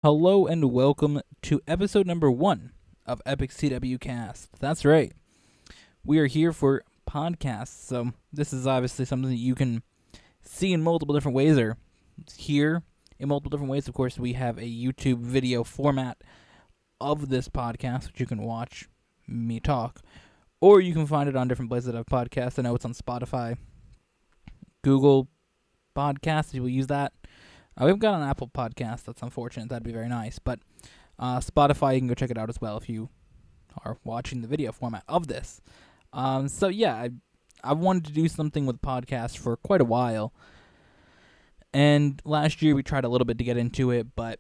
Hello and welcome to episode number 1 of Epic CW Cast. That's right. We are here for podcasts, so this is obviously something that you can see in multiple different ways or hear in multiple different ways. Of course, we have a YouTube video format of this podcast, which you can watch me talk, or you can find it on different places that have podcasts. I know it's on Spotify, Google Podcasts, if you will use that. We've got an Apple podcast. That's unfortunate. That'd be very nice. But Spotify, you can go check it out as well if you are watching the video format of this. I wanted to do something with podcasts for quite a while. And last year we tried a little bit to get into it. But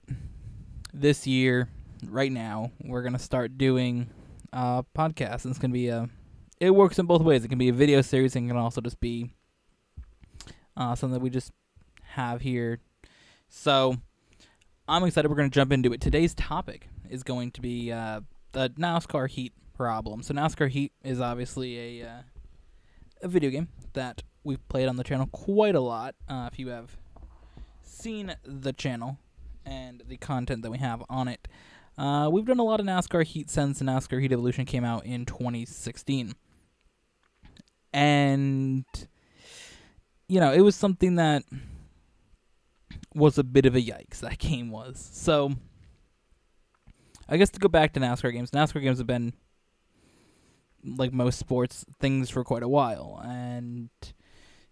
this year, right now, we're going to start doing podcasts. And it's going to be it works in both ways. It can be a video series and it can also just be something that we just have here. So, I'm excited. We're going to jump into it. Today's topic is going to be the NASCAR Heat problem. So, NASCAR Heat is obviously a video game that we've played on the channel quite a lot. If you have seen the channel and the content that we have on it, we've done a lot of NASCAR Heat since NASCAR Heat Evolution came out in 2016. And, it was something that was a bit of a yikes, that game was. So, I guess to go back to NASCAR games have been, like most sports, things for quite a while. And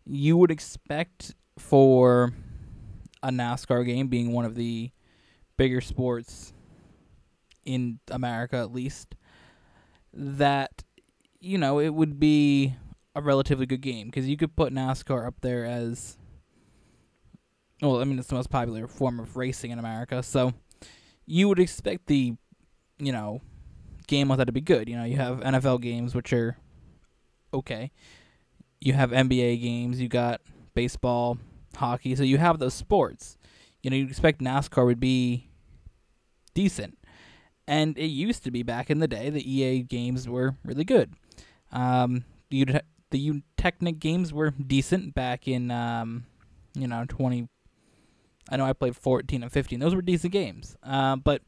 you would expect for a NASCAR game, being one of the bigger sports in America at least, that, it would be a relatively good game. Because you could put NASCAR up there as... Well, it's the most popular form of racing in America, so you would expect the, game like that to be good. You have NFL games, which are okay. You have NBA games, you got baseball, hockey, so you have those sports. You'd expect NASCAR would be decent. And it used to be back in the day, the EA games were really good. The Technic games were decent back in, 20... I know I played 14 and 15. Those were decent games. But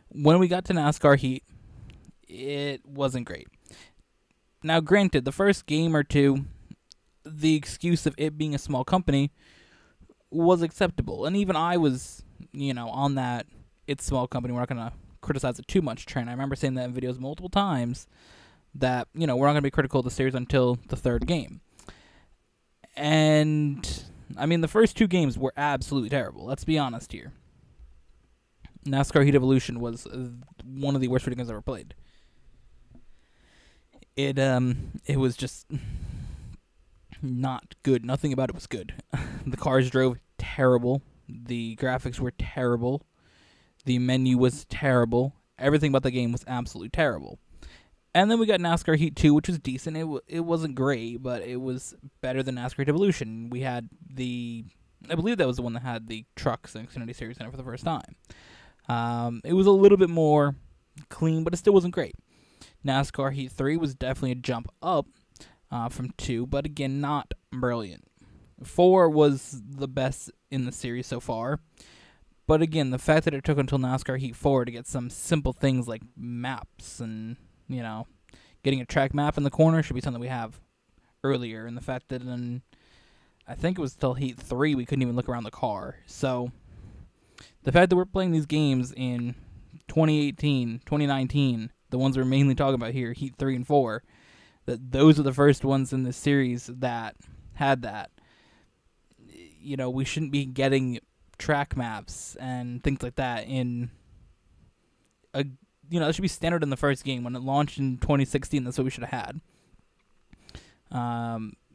when we got to NASCAR Heat, it wasn't great. Now, granted, the first game or two, the excuse of it being a small company was acceptable. And even I was, on that it's small company, we're not going to criticize it too much train. I remember saying that in videos multiple times that, we're not going to be critical of the series until the third game. And... the first two games were absolutely terrible. Let's be honest here. NASCAR Heat Evolution was one of the worst video games I've ever played. It was just not good. Nothing about it was good. The cars drove terrible. The graphics were terrible. The menu was terrible. Everything about the game was absolutely terrible. And then we got NASCAR Heat 2, which was decent. It wasn't great, but it was better than NASCAR Heat Evolution. We had I believe that was the one that had the trucks and Xfinity Series in it for the first time. It was a little bit more clean, but it still wasn't great. NASCAR Heat 3 was definitely a jump up from 2, but again, not brilliant. 4 was the best in the series so far. But again, the fact that it took until NASCAR Heat 4 to get some simple things like maps and... getting a track map in the corner should be something we have earlier. And the fact that I think it was till Heat 3, we couldn't even look around the car. So, the fact that we're playing these games in 2018, 2019, the ones we're mainly talking about here, Heat 3 and 4, that those are the first ones in this series that had that. We shouldn't be getting track maps and things like that in a... that should be standard in the first game. When it launched in 2016, that's what we should have had.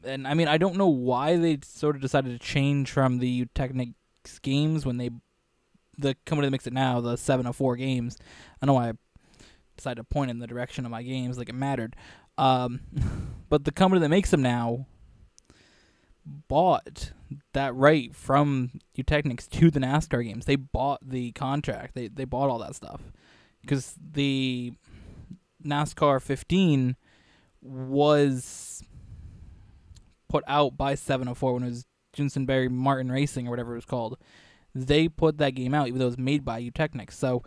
And I don't know why they sort of decided to change from the Technics games when the company that makes it now, the 704 games. I don't know why I decided to point in the direction of my games like it mattered. But the company that makes them now bought that right from Technics to the NASCAR games. They bought the contract. They bought all that stuff. Because the NASCAR 15 was put out by 704 when it was Jensen Berry Martin Racing or whatever it was called. They put that game out, even though it was made by Eutechnyx. So,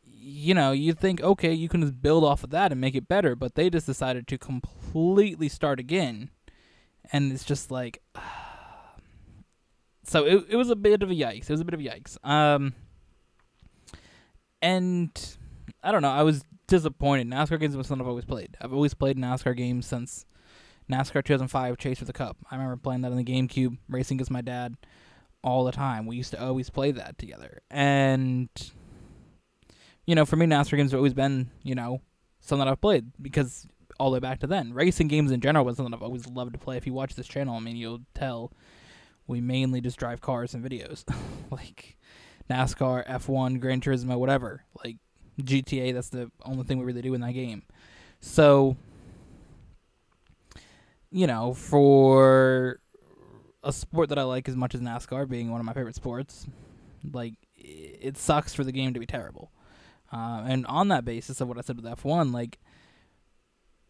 you think, okay, you can just build off of that and make it better, but they just decided to completely start again, and it's just like, so it was a bit of a yikes. It was a bit of a yikes. And I don't know, I was disappointed. NASCAR games was something I've always played. I've always played NASCAR games since NASCAR 2005 Chase for the Cup. I remember playing that on the GameCube, racing against my dad all the time. We used to always play that together. And, for me, NASCAR games have always been, something that I've played because all the way back to then. Racing games in general was something I've always loved to play. If you watch this channel, I mean, you'll tell we mainly just drive cars and videos. Like NASCAR, F1, Gran Turismo, whatever. Like GTA, that's the only thing we really do in that game. So, for a sport that I like as much as NASCAR, being one of my favorite sports, like, it sucks for the game to be terrible. And on that basis of what I said with F1, like,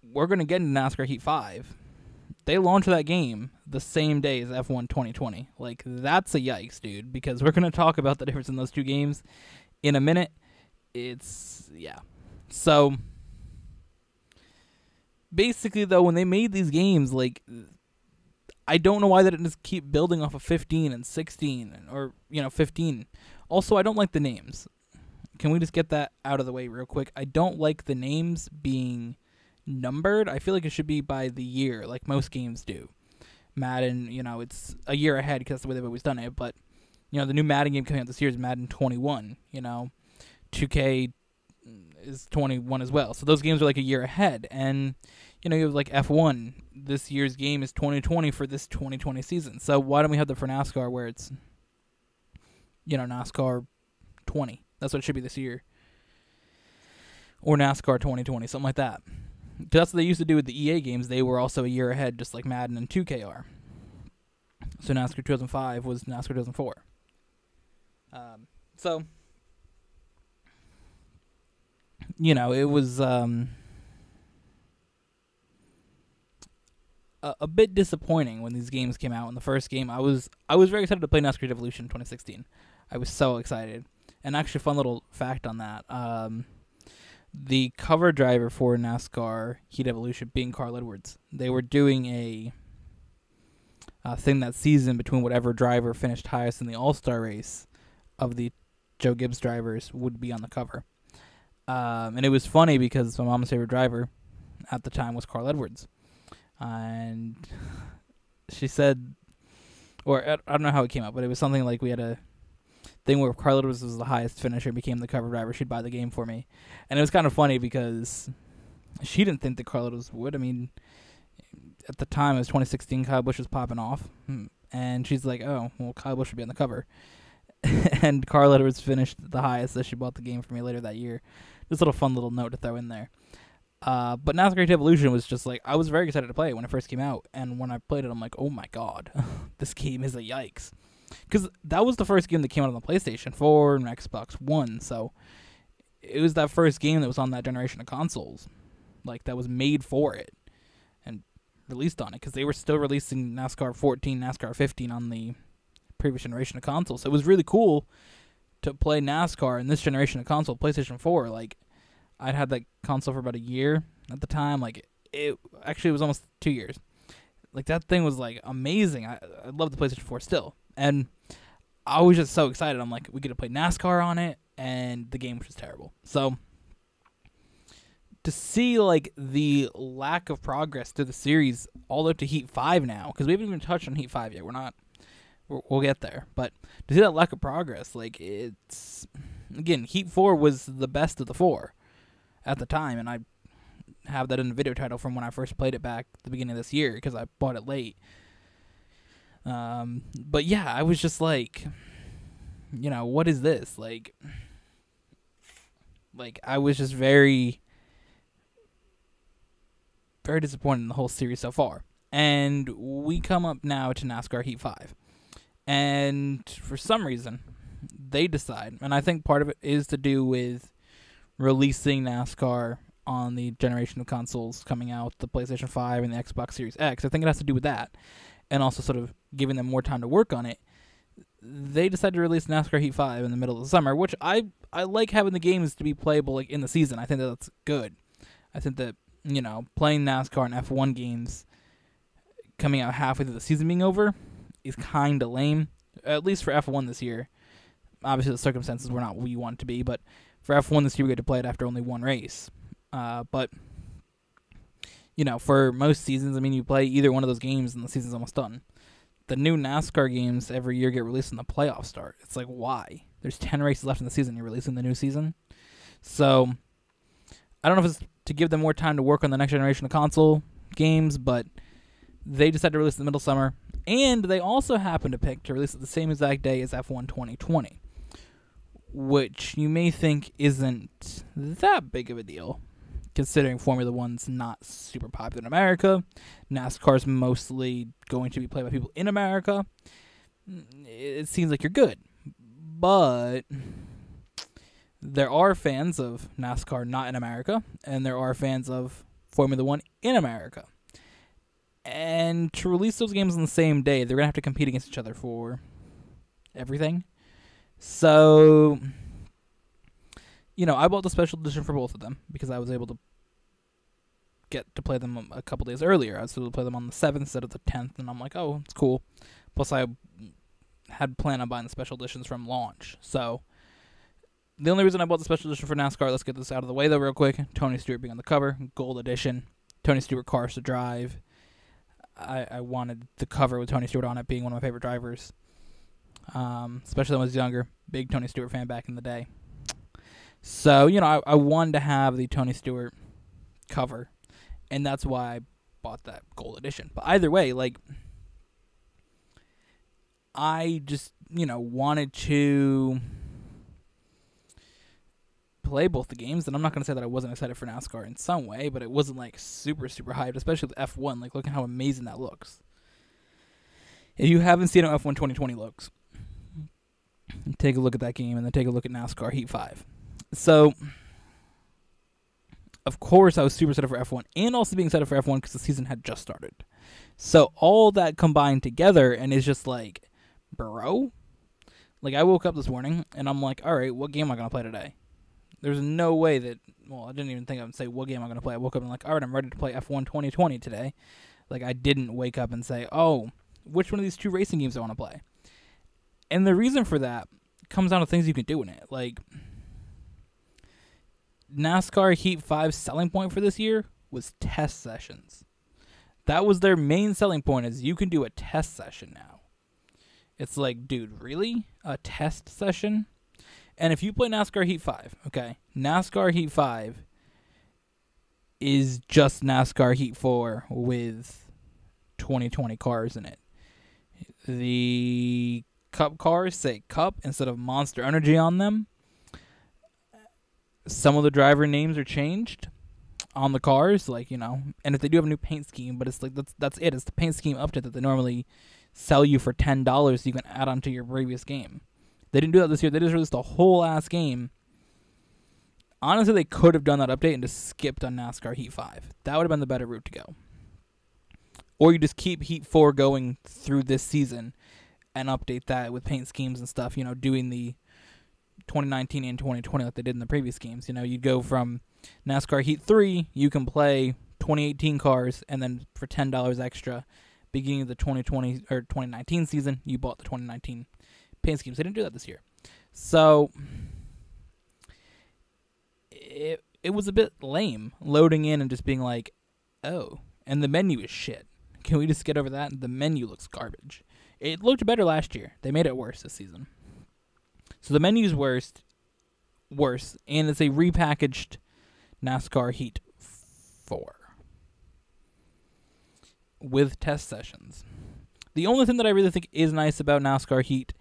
we're going to get into NASCAR Heat 5. They launched that game the same day as F1 2020. Like, that's a yikes, dude, because we're going to talk about the difference in those two games in a minute. Yeah. So, basically, though, when they made these games, like, I don't know why they didn't just keep building off of 15 and 16 or, 15. Also, I don't like the names. Can we just get that out of the way real quick? I don't like the names being numbered. I feel like it should be by the year, like most games do. Madden, it's a year ahead because that's the way they've always done it. But, the new Madden game coming out this year is Madden 21, 2K is 21 as well. So those games are like a year ahead. And, you have like F1. This year's game is 2020 for this 2020 season. So why don't we have that for NASCAR where it's, NASCAR 20? That's what it should be this year. Or NASCAR 2020, something like that. Because that's what they used to do with the EA games. They were also a year ahead, just like Madden and 2K are. So NASCAR 2005 was NASCAR 2004. So, it was a bit disappointing when these games came out. In the first game, I was very excited to play NASCAR Evolution 2016. I was so excited. And actually, fun little fact on that. The cover driver for NASCAR Heat Evolution being Carl Edwards. They were doing a thing that season between whatever driver finished highest in the All-Star race of the Joe Gibbs drivers would be on the cover. And it was funny because my mom's favorite driver at the time was Carl Edwards. And she said, or I don't know how it came up, but it was something like we had a thing where Carl Edwards was the highest finisher and became the cover driver. She'd buy the game for me. And it was kind of funny because she didn't think that Carl Edwards would. I mean, at the time, it was 2016, Kyle Busch was popping off. And she's like, oh, well, Kyle Busch should be on the cover. And Carl Edwards finished the highest, so she bought the game for me later that year. Just a little fun little note to throw in there. But NASCAR Heat Evolution was just like, I was very excited to play it when it first came out. And when I played it, I'm like, oh my god, this game is a yikes. Because that was the first game that came out on the PlayStation 4 and Xbox One, so it was that first game that was on that generation of consoles, like that was made for it and released on it. Because they were still releasing NASCAR 14, NASCAR 15 on the previous generation of consoles. So it was really cool to play NASCAR in this generation of console, PlayStation 4. Like, I'd had that console for about a year at the time. Like, it was almost 2 years. Like, that thing was like amazing. I love the PlayStation 4 still. And I was just so excited. I'm like, we get to play NASCAR on it, and the game was just terrible. So, to see, like, the lack of progress through the series all the way up to Heat 5 now, because we haven't even touched on Heat 5 yet. We'll get there. But to see that lack of progress, like, it's, again, Heat 4 was the best of the four at the time, and I have that in the video title from when I first played it back at the beginning of this year, because I bought it late. But yeah, I was just like, what is this? Like I was just very, very disappointed in the whole series so far. And we come up now to NASCAR Heat 5. And for some reason, they decide, and I think part of it is to do with releasing NASCAR on the generation of consoles coming out, the PlayStation 5 and the Xbox Series X. I think it has to do with that. And also sort of giving them more time to work on it. they decided to release NASCAR Heat 5 in the middle of the summer, which I like having the games to be playable like in the season. I think that's good. I think that, playing NASCAR and F1 games coming out halfway through the season being over is kind of lame, at least for F1 this year. Obviously, the circumstances were not what we want it to be, but for F1 this year, we get to play it after only one race. But, for most seasons, you play either one of those games and the season's almost done. The new NASCAR games every year get released when the playoffs start. It's like, why? There's 10 races left in the season. You're releasing the new season. So, I don't know if it's to give them more time to work on the next generation of console games, but they decided to release it in the middle of summer. And they also happened to pick to release it the same exact day as F1 2020, which you may think isn't that big of a deal, considering Formula One's not super popular in America. NASCAR's mostly going to be played by people in America. It seems like you're good. But there are fans of NASCAR not in America, and there are fans of Formula One in America. And to release those games on the same day, they're going to have to compete against each other for everything. So, I bought the special edition for both of them because I was able to get to play them a couple days earlier. I was able to play them on the 7th instead of the 10th, and I'm like, oh, it's cool. Plus, I had planned on buying the special editions from launch. So, the only reason I bought the special edition for NASCAR, let's get this out of the way, though, real quick. Tony Stewart being on the cover, gold edition. Tony Stewart cars to drive. I wanted the cover with Tony Stewart on it being one of my favorite drivers. Especially when I was younger. Big Tony Stewart fan back in the day. So, I wanted to have the Tony Stewart cover. And that's why I bought that gold edition. But either way, I just, wanted to play both the games, and I'm not going to say that I wasn't excited for NASCAR in some way, but it wasn't super, super hyped, especially with F1. Look at how amazing that looks. If you haven't seen how F1 2020 looks, take a look at that game and then take a look at NASCAR Heat 5. So, of course, I was super excited for F1 and also being excited for F1 because the season had just started. So, all that combined together, and it's just bro? I woke up this morning and I'm like, all right, what game am I going to play today? There's no way that, I didn't even think I would say what game I'm going to play. I woke up and all right, I'm ready to play F1 2020 today. I didn't wake up and say, oh, which one of these two racing games I want to play? And the reason for that comes down to things you can do in it. NASCAR Heat 5's selling point for this year was test sessions. That was their main selling point, is you can do a test session now. It's dude, really? A test session? And if you play NASCAR Heat 5, okay, NASCAR Heat 5 is just NASCAR Heat 4 with 2020 cars in it. The Cup cars say Cup instead of Monster Energy on them. Some of the driver names are changed on the cars, and if they do have a new paint scheme, but it's that's it. It's the paint scheme update that they normally sell you for $10 so you can add on to your previous game. They didn't do that this year. They just released a whole ass game. Honestly, they could have done that update and just skipped on NASCAR Heat 5. That would have been the better route to go. Or you just keep Heat 4 going through this season and update that with paint schemes and stuff, doing the 2019 and 2020 like they did in the previous games. You'd go from NASCAR Heat 3, you can play 2018 cars, and then for $10 extra, beginning of the 2020 or 2019 season, you bought the 2019 paint schemes. They didn't do that this year. So it was a bit lame loading in and just being like, oh, and the menu is shit. Can we just get over that? The menu looks garbage. It looked better last year. They made it worse this season. So the menu's worse, and it's a repackaged NASCAR Heat 4 with test sessions. The only thing that I really think is nice about NASCAR Heat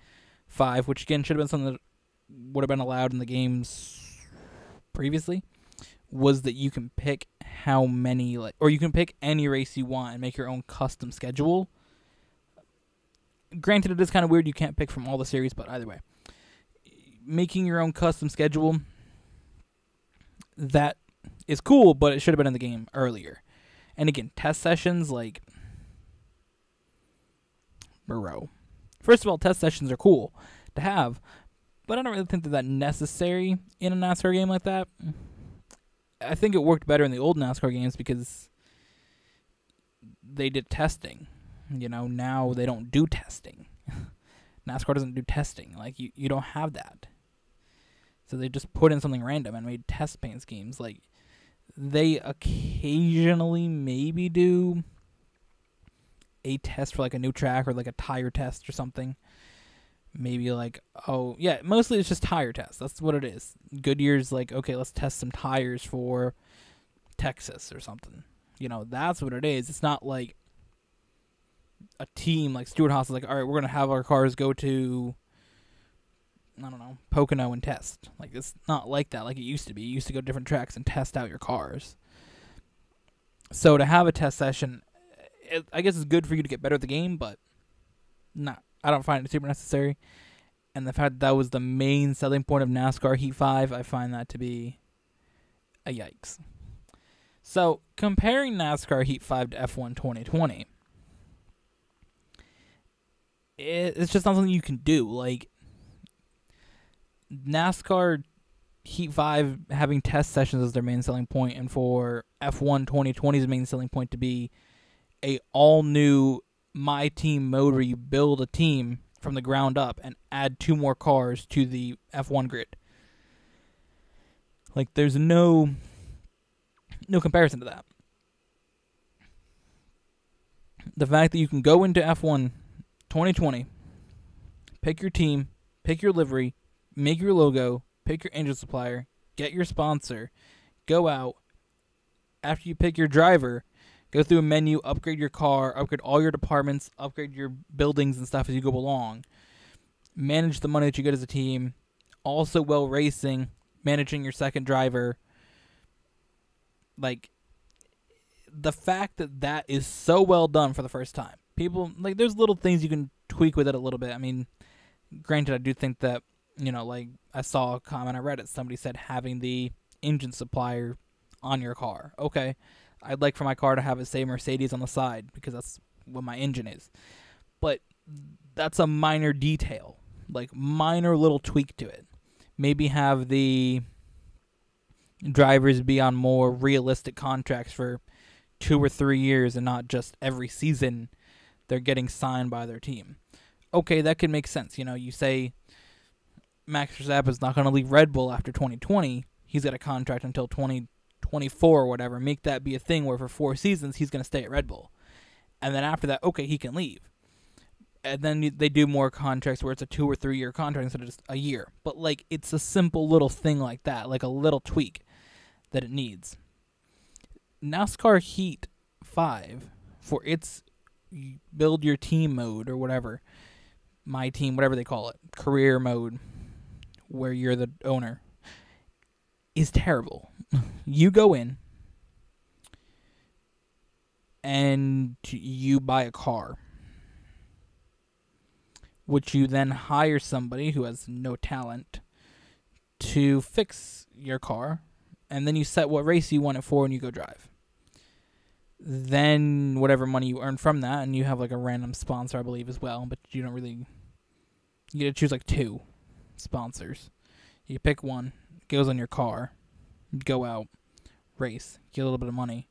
5, which again should have been something that would have been allowed in the games previously, was that you can pick how many, or you can pick any race you want and make your own custom schedule. Granted, it is kind of weird. You can't pick from all the series, but either way, making your own custom schedule, that is cool, but it should have been in the game earlier. And again, test sessions, bro. First of all, test sessions are cool to have, but I don't really think that necessary in a NASCAR game like that. I think it worked better in the old NASCAR games because they did testing. Now they don't do testing. NASCAR doesn't do testing. Like, you don't have that. So they just put in something random and made test paint schemes. Like, they occasionally maybe do a test for, like, a new track or, like, a tire test or something. Maybe, like, mostly it's just tire tests. That's what it is. Goodyear's like, okay, let's test some tires for Texas or something. That's what it is. It's not like a team like Stewart-Haas is like, all right, we're going to have our cars go to, I don't know, Pocono and test. Like, it's not like that like it used to be. You used to go to different tracks and test out your cars. So to have a test session, I guess it's good for you to get better at the game, but I don't find it super necessary. And the fact that was the main selling point of NASCAR Heat 5, I find that to be a yikes. So, comparing NASCAR Heat 5 to F1 2020, it's just not something you can do. Like, NASCAR Heat 5 having test sessions as their main selling point, and for F1 2020's main selling point to be a all-new My Team mode where you build a team from the ground up and add 2 more cars to the F1 grid. Like, there's no comparison to that. The fact that you can go into F1 2020, pick your team, pick your livery, make your logo, pick your engine supplier, get your sponsor, go out, after you pick your driver, go through a menu, upgrade your car, upgrade all your departments, upgrade your buildings and stuff as you go along, manage the money that you get as a team, also while racing, managing your second driver. Like, the fact that is so well done for the first time. People, like, there's little things you can tweak with it a little bit. I mean, granted, I do think that, like, I saw a comment on Reddit, somebody said having the engine supplier on your car. Okay, I'd like for my car to have it say Mercedes on the side because that's what my engine is. But that's a minor detail, like minor little tweak to it. Maybe have the drivers be on more realistic contracts for 2 or 3 years and not just every season they're getting signed by their team. Okay, that could make sense. You say Max Verstappen is not going to leave Red Bull after 2020. He's got a contract until 2024 or whatever. Make that be a thing where for 4 seasons he's going to stay at Red Bull. And then after that, okay, he can leave. And then they do more contracts where it's a 2 or 3 year contract instead of just a year. But, like, it's a simple little thing like that, like a little tweak that it needs. NASCAR Heat 5, for its build your team mode or whatever, my team, whatever they call it, career mode, where you're the owner, is terrible. You go in and you buy a car, which you then hire somebody who has no talent to fix your car, and then you set what race you want it for and you go drive. Then whatever money you earn from that, and you have like a random sponsor, I believe, as well, but you don't really, you get to choose like 2 sponsors. You pick one, it goes on your car, go out, race, get a little bit of money,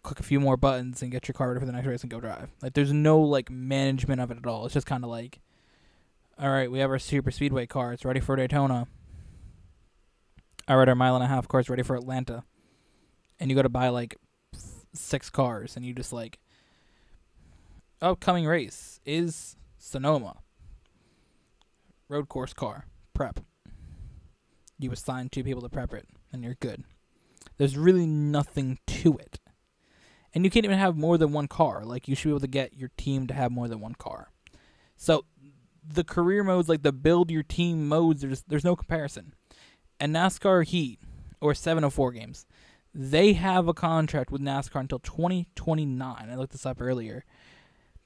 click a few more buttons and get your car ready for the next race and go drive. Like, there's no like management of it at all. It's just kind of like, all right, we have our super speedway car, it's ready for Daytona. All right, our 1.5 mile car is ready for Atlanta. And you got to buy like 6 cars, and you just like, upcoming race is Sonoma. Road course car, prep. You assign 2 people to prep it, and you're good. There's really nothing to it. And you can't even have more than 1 car. Like, you should be able to get your team to have more than 1 car. So, the career modes, like the build your team modes, there's no comparison. And NASCAR Heat, or 704 games, they have a contract with NASCAR until 2029. I looked this up earlier.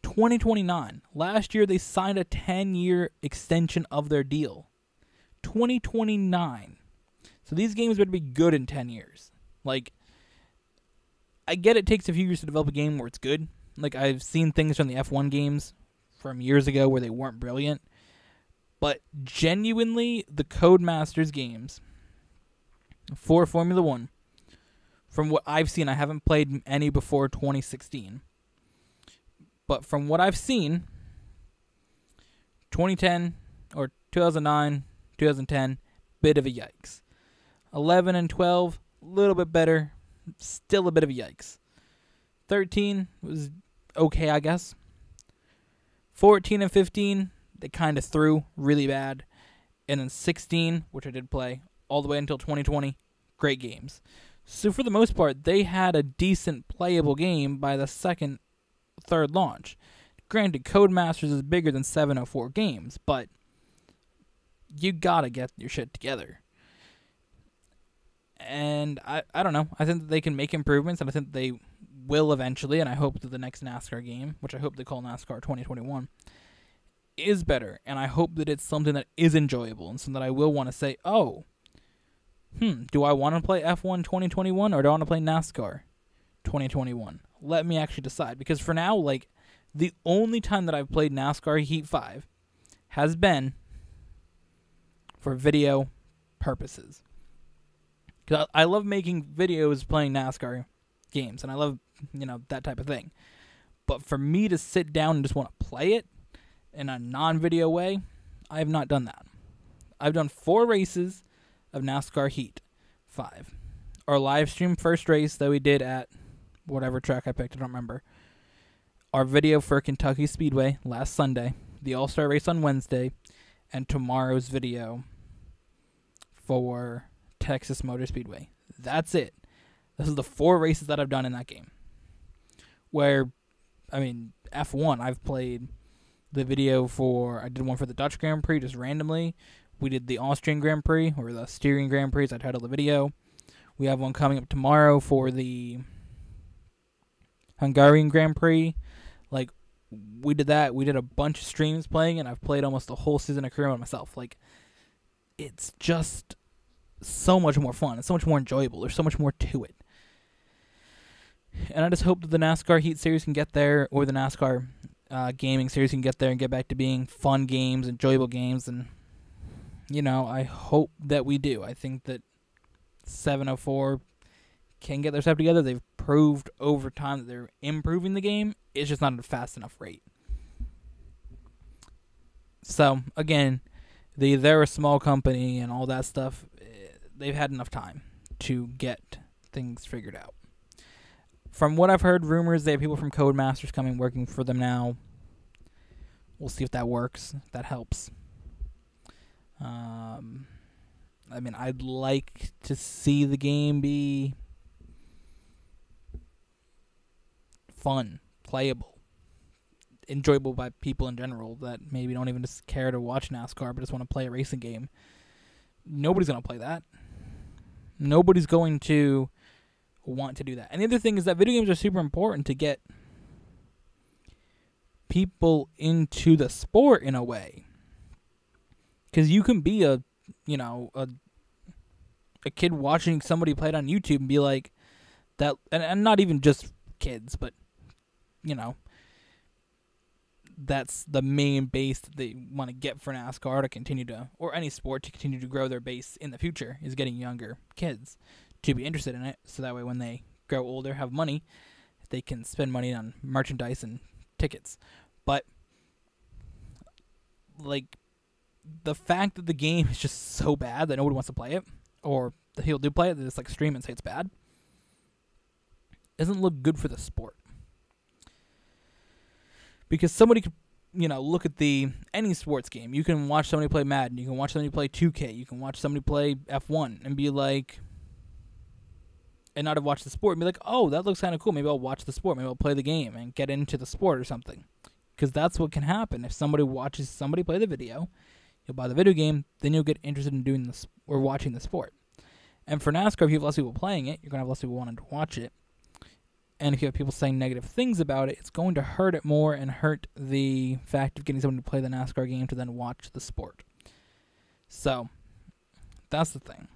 2029. Last year, they signed a 10-year extension of their deal. 2029. So these games better be good in 10 years. Like, I get it takes a few years to develop a game where it's good. Like, I've seen things from the F1 games from years ago where they weren't brilliant. But genuinely, the Codemasters games for Formula One, from what I've seen, I haven't played any before 2016. But from what I've seen, 2010 or 2009, 2010, bit of a yikes. 11 and 12, a little bit better, still a bit of a yikes. 13 was okay, I guess. 14 and 15, they kind of threw really bad. And then 16, which I did play, all the way until 2020, great games. So for the most part, they had a decent playable game by the second, third launch. Granted, Codemasters is bigger than 704 games, but you gotta get your shit together. And I don't know. I think that they can make improvements, and I think they will eventually, and I hope that the next NASCAR game, which I hope they call NASCAR 2021, is better, and I hope that it's something that is enjoyable, and something that I will want to say, oh, do I want to play F1 2021, or do I want to play NASCAR 2021? Let me actually decide, because for now, like, the only time that I've played NASCAR Heat 5 has been for video purposes. Because I love making videos playing NASCAR games, and I love, that type of thing. But for me to sit down and just want to play it in a non-video way, I have not done that. I've done 4 races of NASCAR Heat 5. Our live stream first race that we did at whatever track I picked, I don't remember. Our video for Kentucky Speedway last Sunday. The All-Star race on Wednesday. And tomorrow's video for Texas Motor Speedway. That's it. This is the 4 races that I've done in that game. Where, F1, I've played the video I did one for the Dutch Grand Prix just randomly. We did the Austrian Grand Prix, or the Styrian Grand Prix, as I titled the video. We have one coming up tomorrow for the Hungarian Grand Prix. Like, we did that. We did a bunch of streams playing, and I've played almost the whole season of career mode myself. Like, it's just so much more fun. It's so much more enjoyable. There's so much more to it. And I just hope that the NASCAR Heat Series can get there, or the NASCAR gaming series can get there and get back to being fun games, enjoyable games, and, I hope that we do. I think that 704 can get their stuff together. They've proved over time that they're improving the game. It's just not at a fast enough rate. So, again, they're a small company and all that stuff. They've had enough time to get things figured out. From what I've heard, rumors, they have people from Codemasters coming working for them now. We'll see if that works, if that helps. I'd like to see the game be fun, playable, enjoyable by people in general that maybe don't even just care to watch NASCAR but just want to play a racing game. Nobody's going to play that. Nobody's going to want to do that. And the other thing is that video games are super important to get people into the sport in a way. Because you can be a kid watching somebody play it on YouTube and be like, that, and not even just kids, but, that's the main base that they want to get for NASCAR to continue to, or any sport to continue to grow their base in the future, is getting younger kids to be interested in it, so that way when they grow older, have money, they can spend money on merchandise and tickets. But, like, the fact that the game is just so bad that nobody wants to play it, or that people do play it, they just, stream and say it's bad, doesn't look good for the sport. Because somebody could, look at any sports game. You can watch somebody play Madden. You can watch somebody play 2K. You can watch somebody play F1 and be like, and not have watched the sport and be like, oh, that looks kind of cool. Maybe I'll watch the sport. Maybe I'll play the game and get into the sport or something. Because that's what can happen. If somebody watches somebody play the video, you'll buy the video game, then you'll get interested in doing this or watching the sport. And for NASCAR, if you have less people playing it, you're going to have less people wanting to watch it. And if you have people saying negative things about it, it's going to hurt it more and hurt the fact of getting someone to play the NASCAR game to then watch the sport. So, that's the thing.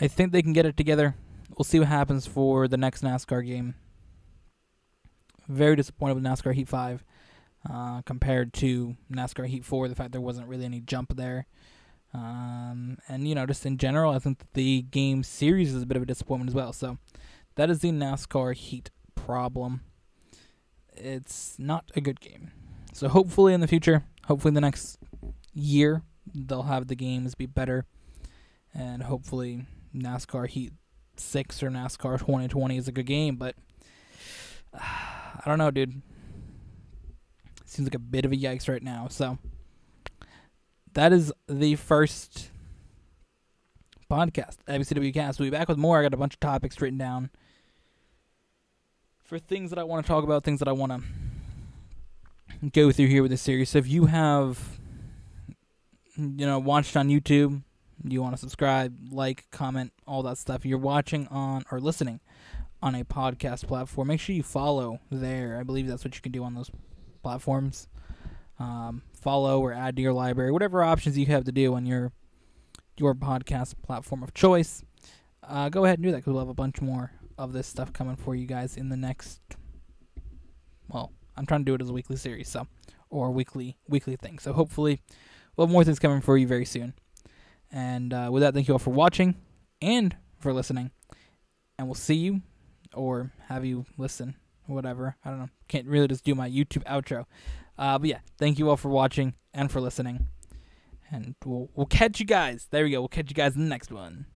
I think they can get it together. We'll see what happens for the next NASCAR game. Very disappointed with NASCAR Heat 5. compared to NASCAR Heat 4, the fact there wasn't really any jump there. And, just in general, I think that the game series is a bit of a disappointment as well. So that is the NASCAR Heat problem. It's not a good game. So hopefully in the future, hopefully in the next year, they'll have the games be better. And hopefully NASCAR Heat 6 or NASCAR 2020 is a good game. But I don't know, dude. Seems like a bit of a yikes right now. So that is the first podcast, WCW Cast. We'll be back with more. I got a bunch of topics written down for things that I want to talk about, things that I want to go through here with this series. So if you have, watched on YouTube, you want to subscribe, like, comment, all that stuff. If you're watching on or listening on a podcast platform, make sure you follow there. I believe that's what you can do on those platforms. Follow or add to your library, whatever options you have to do on your podcast platform of choice. Go ahead and do that, because we'll have a bunch more of this stuff coming for you guys in the next, well, I'm trying to do it as a weekly series, or weekly thing. So hopefully we'll have more things coming for you very soon. And with that, thank you all for watching and for listening. And we'll see you, or have you listen, whatever. I don't know. Can't really just do my YouTube outro. But yeah, thank you all for watching and for listening. And we'll catch you guys. There we go. We'll catch you guys in the next one.